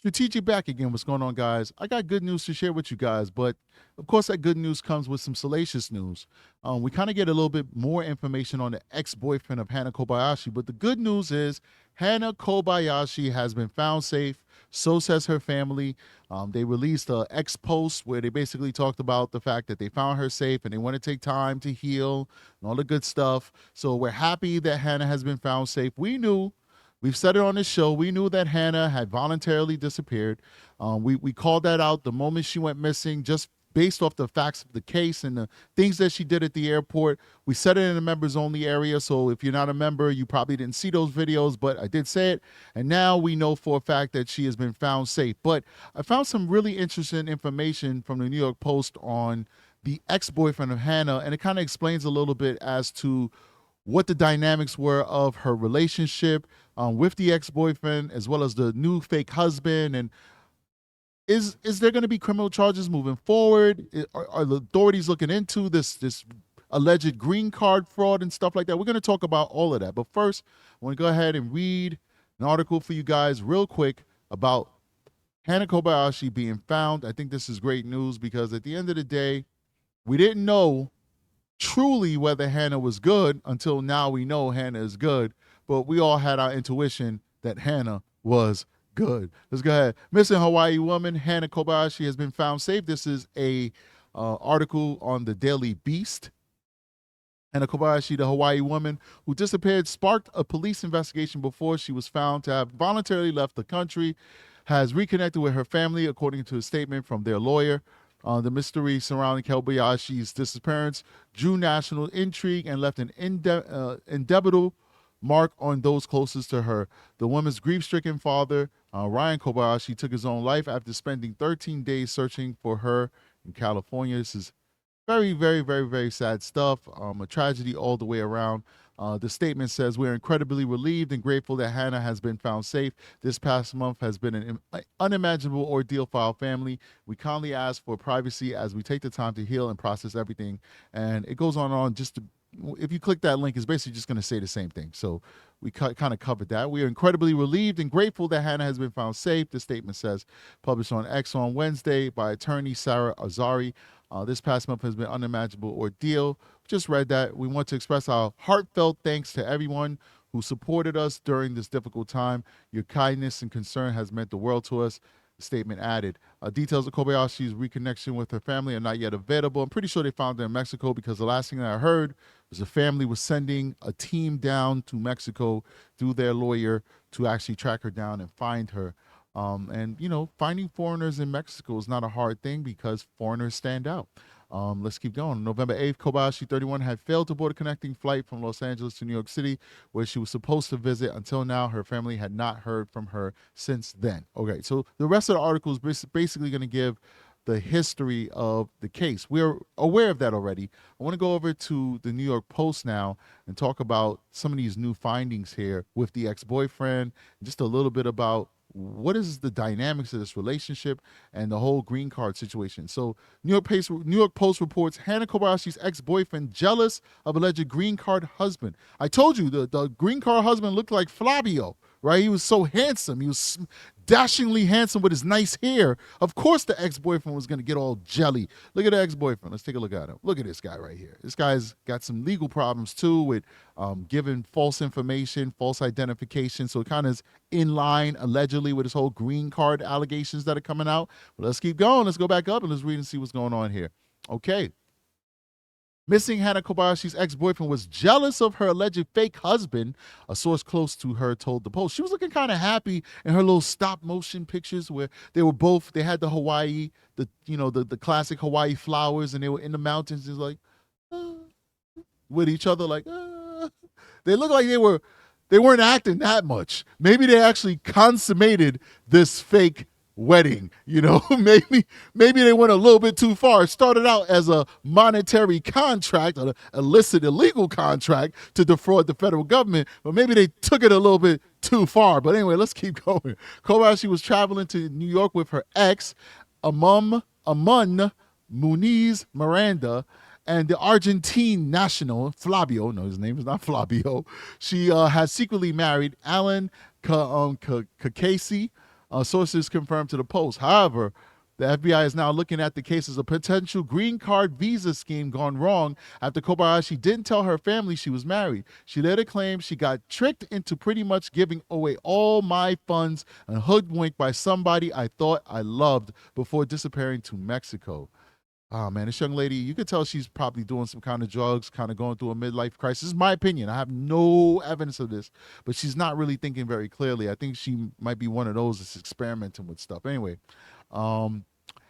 Strategic back again. What's going on, guys? I got good news to share with you guys, but of course, that good news comes with some salacious news. We kind of get a little bit more information on the ex-boyfriend of Hannah Kobayashi, but the good news is Hannah Kobayashi has been found safe. So says her family. They released a ex post where they basically talked about the fact that they found her safe and they want to take time to heal and all the good stuff. So we're happy that Hannah has been found safe. We've said it on this show. We knew that Hannah had voluntarily disappeared. We called that out the moment she went missing, just based off the facts of the case and the things that she did at the airport. We said it in the members only area. So if you're not a member, you probably didn't see those videos, but I did say it. And now we know for a fact that she has been found safe. But I found some really interesting information from the New York Post on the ex-boyfriend of Hannah, and it kind of explains a little bit as to what the dynamics were of her relationship with the ex-boyfriend, as well as the new fake husband, and is there going to be criminal charges moving forward? Are the authorities looking into this alleged green card fraud and stuff like that? We're going to talk about all of that. But first, I want to go ahead and read an article for you guys real quick about Hannah Kobayashi being found. I think this is great news because at the end of the day, we didn't know truly whether Hannah was good until now we know Hannah is good, but we all had our intuition that Hannah was good. Let's go ahead. Missing Hawaii woman Hannah Kobayashi has been found safe. This is a article on the Daily Beast. Hannah Kobayashi, the Hawaii woman who disappeared, sparked a police investigation before she was found to have voluntarily left the country, has reconnected with her family, according to a statement from their lawyer. The mystery surrounding Kobayashi's disappearance drew national intrigue and left an indelible mark on those closest to her. The woman's grief-stricken father, Ryan Kobayashi, took his own life after spending 13 days searching for her in California. This is very, very, very, very sad stuff. A tragedy all the way around. The statement says, "We're incredibly relieved and grateful that Hannah has been found safe. This past month has been an unimaginable ordeal for our family. We kindly ask for privacy as we take the time to heal and process everything." And it goes on and on. If you click that link, it's basically just going to say the same thing. So we kind of covered that. We are incredibly relieved and grateful that Hannah has been found safe. The statement says, published on X on Wednesday by attorney Sarah Azari. This past month has been an unimaginable ordeal. Just read that. We want to express our heartfelt thanks to everyone who supported us during this difficult time. Your kindness and concern has meant the world to us. The statement added. Details of Kobayashi's reconnection with her family are not yet available. I'm pretty sure they found her in Mexico because the last thing that I heard was the family was sending a team down to Mexico through their lawyer to actually track her down and find her. And, finding foreigners in Mexico is not a hard thing because foreigners stand out. Let's keep going. November 8th, Kobayashi, 31, had failed to board a connecting flight from Los Angeles to New York City, where she was supposed to visit. Until now, her family had not heard from her since then. Okay, so the rest of the article is basically going to give the history of the case. We're aware of that already. I want to go over to the New York Post now and talk about some of these new findings here with the ex-boyfriend, just a little bit about what is the dynamics of this relationship and the whole green card situation. So New York Post reports Hannah Kobayashi's ex-boyfriend jealous of alleged green card husband. I told you the green card husband looked like Flavio, right? He was so handsome. He was dashingly handsome with his nice hair. Of course the ex-boyfriend was going to get all jelly. Look at the ex-boyfriend. Let's take a look at him. Look at this guy right here. This guy's got some legal problems too with giving false information, false identification. So it kind of is in line, allegedly, with his whole green card allegations that are coming out. But let's keep going. Let's go back up and let's read and see what's going on here. Okay. Missing Hannah Kobayashi's ex-boyfriend was jealous of her alleged fake husband, a source close to her told the Post. She was looking kind of happy in her little stop motion pictures where they had the Hawaii, the classic Hawaii flowers, and they were in the mountains, just like, with each other, like, They looked like they weren't acting that much. Maybe they actually consummated this fake wedding. Maybe they went a little bit too far. It started out as a monetary contract, an illicit, illegal contract to defraud the federal government, but maybe they took it a little bit too far. But anyway, let's keep going. Kobayashi was traveling to New York with her ex, Amun Muniz-Miranda, and the Argentine national, Flavio, no, his name is not Flavio. She had secretly married Alan Kakasi, Sources confirmed to the Post. However, the FBI is now looking at the case as a potential green card visa scheme gone wrong after Kobayashi didn't tell her family she was married. She later claimed she got tricked into pretty much giving away all my funds and hoodwinked by somebody I thought I loved before disappearing to Mexico. Oh man, this young lady, you could tell she's probably doing some kind of drugs, kind of going through a midlife crisis. This is my opinion. I have no evidence of this, but she's not really thinking very clearly. I think she might be one of those that's experimenting with stuff. Anyway, um,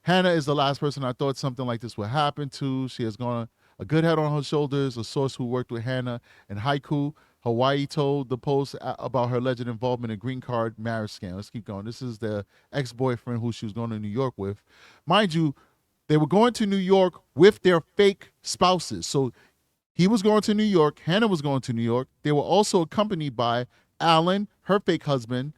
Hannah is the last person I thought something like this would happen to. She has gone a good head on her shoulders. A source who worked with Hannah in Haiku, Hawaii, told the Post about her alleged involvement in a green card marriage scam. Let's keep going. This is the ex-boyfriend who she was going to New York with. Mind you, they were going to New York with their fake spouses. So he was going to New York. Hannah was going to New York. They were also accompanied by Alan, her fake husband,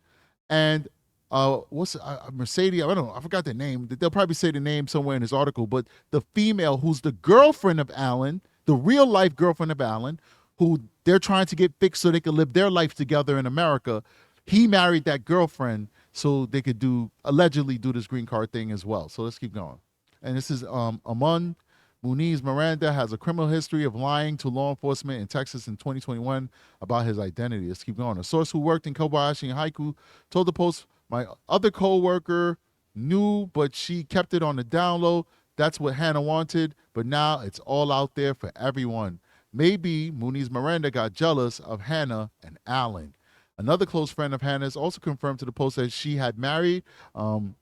and Mercedes? I don't know. I forgot the name. They'll probably say the name somewhere in this article. But the female who's the girlfriend of Alan, the real life girlfriend of Alan, who they're trying to get fixed so they can live their life together in America. He married that girlfriend so they could allegedly do this green card thing as well. So let's keep going. And this is Amon Muniz-Miranda has a criminal history of lying to law enforcement in Texas in 2021 about his identity. Let's keep going. A source who worked in Kobayashi and Haiku told the Post, my other co-worker knew, but she kept it on the down low. That's what Hannah wanted, but now it's all out there for everyone. Maybe Muniz-Miranda got jealous of Hannah and Alan. Another close friend of Hannah's also confirmed to the Post that she had married Alan,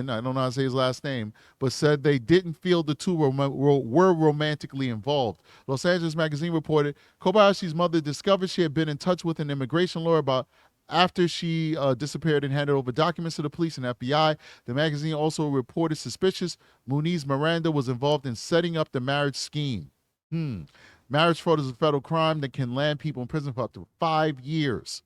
I don't know how to say his last name, but said they didn't feel the two were romantically involved. Los Angeles Magazine reported Kobayashi's mother discovered she had been in touch with an immigration lawyer about after she disappeared and handed over documents to the police and FBI. The magazine also reported suspicious Muniz-Miranda was involved in setting up the marriage scheme. Marriage fraud is a federal crime that can land people in prison for up to 5 years.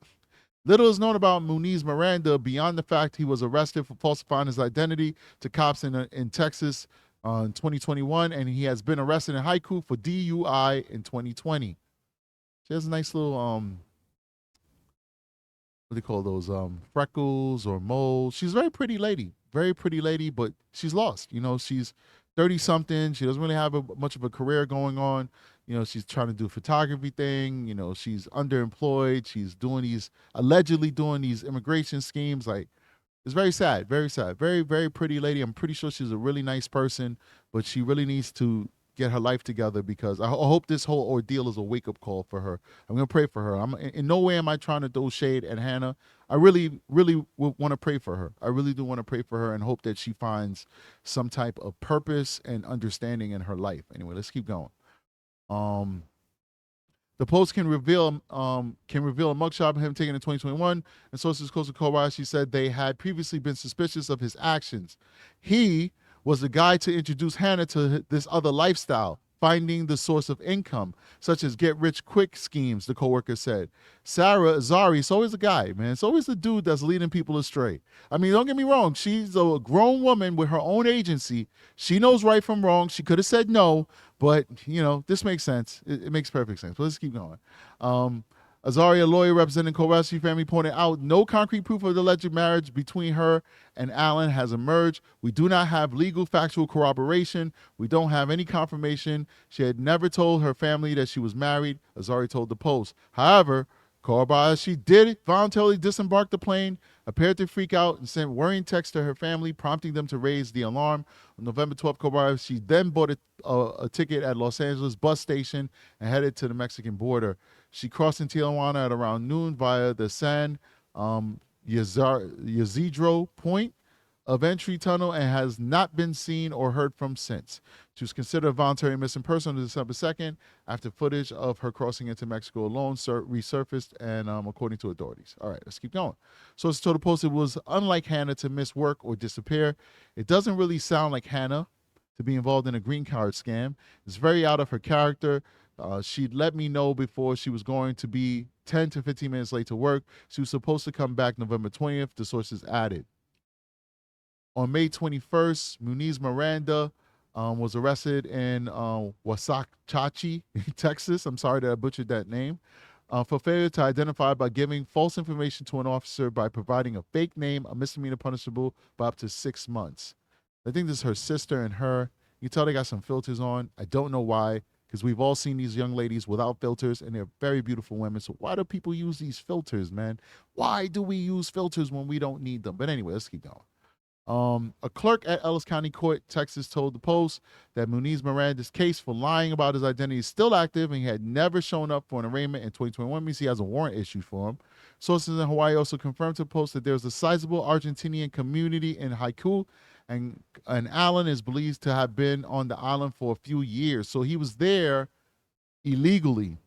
Little is known about Muniz-Miranda beyond the fact he was arrested for falsifying his identity to cops in Texas in 2021, and he has been arrested in Haiku for DUI in 2020. She has a nice little, what do you call those, freckles or moles. She's a very pretty lady, but she's lost. You know, she's 30-something. She doesn't really have much of a career going on. You know, she's trying to do a photography thing. You know, she's underemployed. She's allegedly doing these immigration schemes. Like, it's very sad, very sad. Very, very pretty lady. I'm pretty sure she's a really nice person, but she really needs to get her life together because I hope this whole ordeal is a wake-up call for her. I'm going to pray for her. In no way am I trying to throw shade at Hannah. I really, really want to pray for her. I really do want to pray for her and hope that she finds some type of purpose and understanding in her life. Anyway, let's keep going. The Post can reveal a mugshot of him taken in 2021, and sources close to Kobayashi said they had previously been suspicious of his actions. He was the guy to introduce Hannah to this other lifestyle, finding the source of income, such as get-rich-quick schemes, the coworker said. Sarah Azari, it's always a guy, man. It's always the dude that's leading people astray. I mean, don't get me wrong. She's a grown woman with her own agency. She knows right from wrong. She could have said no, but, you know, this makes sense. It makes perfect sense. But let's keep going. Azari, a lawyer representing Kobayashi family, pointed out no concrete proof of the alleged marriage between her and Alan has emerged. We do not have legal factual corroboration. We don't have any confirmation. She had never told her family that she was married, Azari told the Post. However, Kobayashi did voluntarily disembark the plane, appeared to freak out, and sent worrying texts to her family, prompting them to raise the alarm. On November 12th, Kobayashi then bought a ticket at Los Angeles bus station and headed to the Mexican border. She crossed in Tijuana at around noon via the San Ysidro Point of entry tunnel and has not been seen or heard from since. She was considered a voluntary missing person on December 2nd after footage of her crossing into Mexico alone resurfaced, and according to authorities. All right, let's keep going. Sources told the Post it was unlike Hannah to miss work or disappear. It doesn't really sound like Hannah to be involved in a green card scam. It's very out of her character. She'd let me know before she was going to be 10 to 15 minutes late to work. She was supposed to come back November 20th, the sources added. On May 21st, Muniz-Miranda was arrested in Wasatch, Texas. I'm sorry that I butchered that name. for failure to identify by giving false information to an officer by providing a fake name, a misdemeanor punishable by up to 6 months. I think this is her sister and her. You tell they got some filters on. I don't know why, because we've all seen these young ladies without filters, and they're very beautiful women. So why do people use these filters, man? Why do we use filters when we don't need them? But anyway, let's keep going. A clerk at Ellis County Court, Texas, told the Post that Muniz-Miranda's case for lying about his identity is still active, and he had never shown up for an arraignment in 2021. Means he has a warrant issued for him. Sources in Hawaii also confirmed to the Post that there's a sizable Argentinian community in Haiku, and Allen is believed to have been on the island for a few years. So he was there illegally.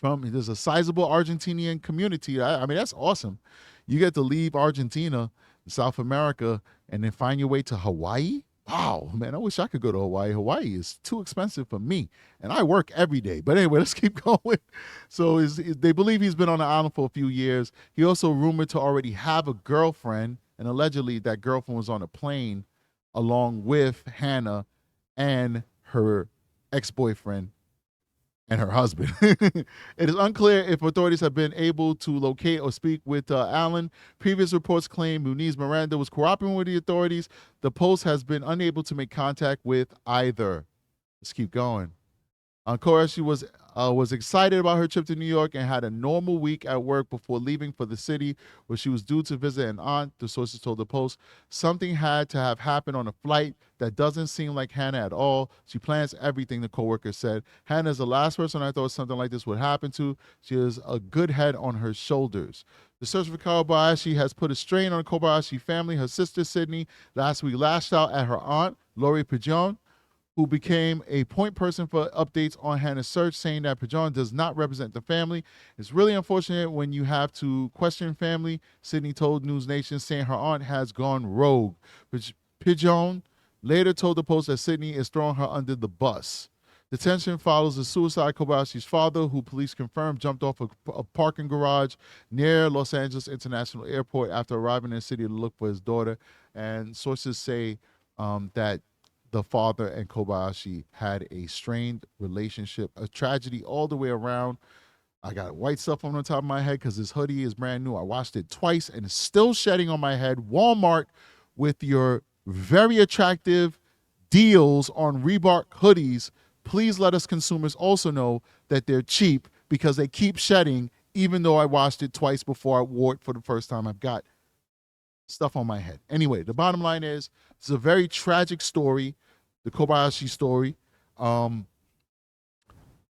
There's a sizable Argentinian community. I mean, that's awesome. You get to leave Argentina, South America, and then find your way to Hawaii. Wow, man, I wish I could go to Hawaii. Hawaii is too expensive for me, and I work every day. But anyway, let's keep going. So they believe he's been on the island for a few years. He also rumored to already have a girlfriend, and allegedly that girlfriend was on a plane along with Hannah and her ex-boyfriend and her husband. It is unclear if authorities have been able to locate or speak with Allen. Previous reports claim Muniz-Miranda was cooperating with the authorities. The Post has been unable to make contact with either. Let's keep going. Kobayashi was excited about her trip to New York and had a normal week at work before leaving for the city, where she was due to visit an aunt, the sources told the Post. Something had to have happened on a flight that doesn't seem like Hannah at all. She plans everything, the coworker said. Hannah is the last person I thought something like this would happen to. She has a good head on her shoulders. The search for Kobayashi has put a strain on the Kobayashi family. Her sister, Sydney, last week lashed out at her aunt, Lori Pigeon, who became a point person for updates on Hannah's search, saying that Pigeon does not represent the family. It's really unfortunate when you have to question family, Sydney told News Nation, saying her aunt has gone rogue. Pigeon later told the Post that Sydney is throwing her under the bus. Detention follows the suicide Kobayashi's father, who police confirmed jumped off a parking garage near Los Angeles International Airport after arriving in the city to look for his daughter. And sources say that the father and Kobayashi had a strained relationship, a tragedy all the way around. I got white stuff on the top of my head because this hoodie is brand new. I washed it twice and it's still shedding on my head. Walmart, with your very attractive deals on Reebok hoodies, please let us consumers also know that they're cheap, because they keep shedding even though I washed it twice before I wore it for the first time. I've got stuff on my head. Anyway, the bottom line is, it's a very tragic story, the Kobayashi story. I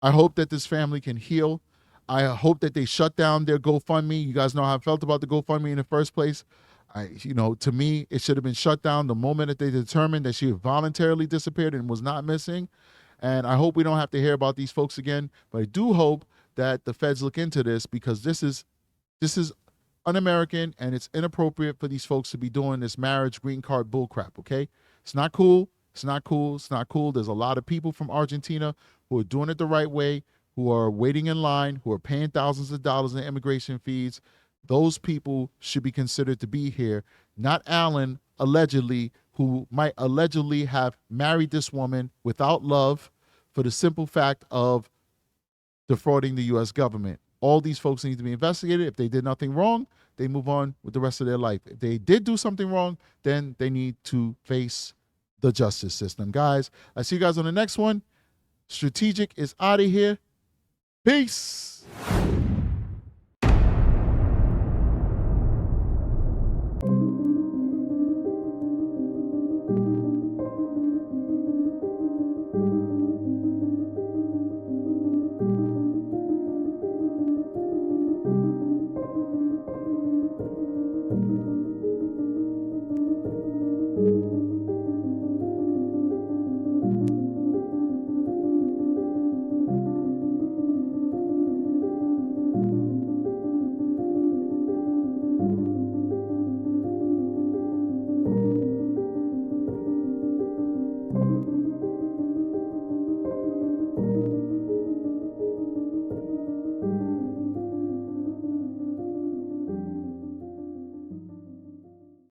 hope that this family can heal. I hope that they shut down their GoFundMe. You guys know how I felt about the GoFundMe in the first place. To me, it should have been shut down the moment that they determined that she voluntarily disappeared and was not missing. And I hope we don't have to hear about these folks again. But I do hope that the feds look into this, because this is un-American, and it's inappropriate for these folks to be doing this marriage green card bullcrap, okay? It's not cool. It's not cool. It's not cool. There's a lot of people from Argentina who are doing it the right way, who are waiting in line, who are paying thousands of dollars in immigration fees. Those people should be considered to be here, not Allen, allegedly, who might allegedly have married this woman without love for the simple fact of defrauding the U.S. government. All these folks need to be investigated. If they did nothing wrong, they move on with the rest of their life. If they did do something wrong, then they need to face the justice system. Guys, I see you guys on the next one. Strategic is out of here. Peace.